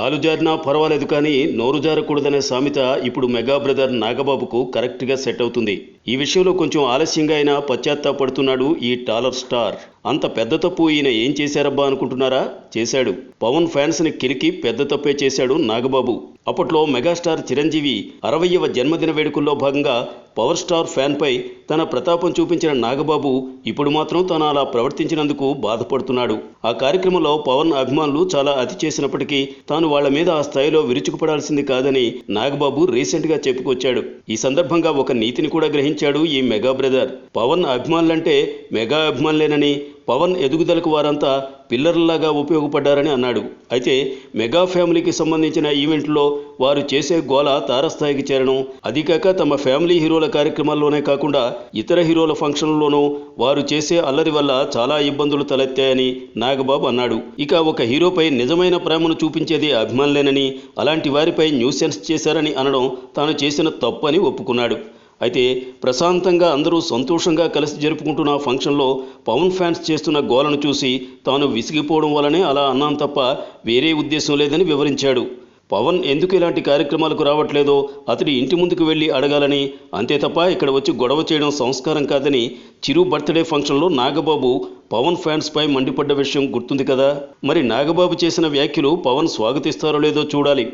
కాలు జారినా పర్వాలేదు కానీ నోరు జారకూడదనే సామెత ఇప్పుడు మెగా బ్రదర్ నాగబాబుకు కరెక్ట్గా సెట్ అవుతుంది. ఈ విషయంలో కొంచెం ఆలస్యంగా అయినా పశ్చాత్తాపడుతున్నాడు ఈ టాలర్ స్టార్. అంత పెద్ద తప్పు ఈయన ఏం చేశారబ్బా అనుకుంటున్నారా? చేశాడు. పవన్ ఫ్యాన్స్ని కిరికి పెద్ద తప్పే చేశాడు నాగబాబు. అప్పట్లో మెగాస్టార్ చిరంజీవి 60వ జన్మదిన వేడుకల్లో భాగంగా పవర్ స్టార్ ఫ్యాన్పై తన ప్రతాపం చూపించిన నాగబాబు ఇప్పుడు మాత్రం తాను అలా ప్రవర్తించినందుకు బాధపడుతున్నాడు. ఆ కార్యక్రమంలో పవన్ అభిమానులు చాలా అతి చేసినప్పటికీ తాను వాళ్ల మీద ఆ స్థాయిలో విరుచుకుపడాల్సింది కాదని నాగబాబు రీసెంట్గా చెప్పుకొచ్చాడు. ఈ సందర్భంగా ఒక నీతిని కూడా గ్రహించాడు ఈ మెగా బ్రదర్. పవన్ అభిమానులంటే మెగా అభిమానులేనని, పవన్ ఎదుగుదలకు వారంతా పిల్లర్లాగా ఉపయోగపడ్డారని అన్నాడు. అయితే మెగా ఫ్యామిలీకి సంబంధించిన ఈవెంట్లో వారు చేసే గోల తారస్థాయికి చేరడం, అదికాక తమ ఫ్యామిలీ హీరోల కార్యక్రమాల్లోనే కాకుండా ఇతర హీరోల ఫంక్షన్లలోనూ వారు చేసే అల్లరి వల్ల చాలా ఇబ్బందులు తలెత్తాయని నాగబాబు అన్నాడు. ఇక ఒక హీరోపై నిజమైన ప్రేమను చూపించేది అభిమానులేనని, అలాంటి వారిపై న్యూసెన్స్ చేశారని అనడం తాను చేసిన తప్పని ఒప్పుకున్నాడు. అయితే ప్రశాంతంగా అందరూ సంతోషంగా కలిసి జరుపుకుంటున్న ఫంక్షన్లో పవన్ ఫ్యాన్స్ చేస్తున్న గోలను చూసి తాను విసిగిపోవడం వల్లనే అలా అన్నాను తప్ప వేరే ఉద్దేశం లేదని వివరించాడు. పవన్ ఎందుకు ఇలాంటి కార్యక్రమాలకు రావట్లేదో అతడి ఇంటి ముందుకు వెళ్ళి అడగాలని, అంతే తప్ప ఇక్కడ వచ్చి గొడవ చేయడం సంస్కారం కాదని చిరు బర్త్డే ఫంక్షన్లో నాగబాబు పవన్ ఫ్యాన్స్పై మండిపడ్డ విషయం గుర్తుంది కదా. మరి నాగబాబు చేసిన వ్యాఖ్యలు పవన్ స్వాగతిస్తారో లేదో చూడాలి.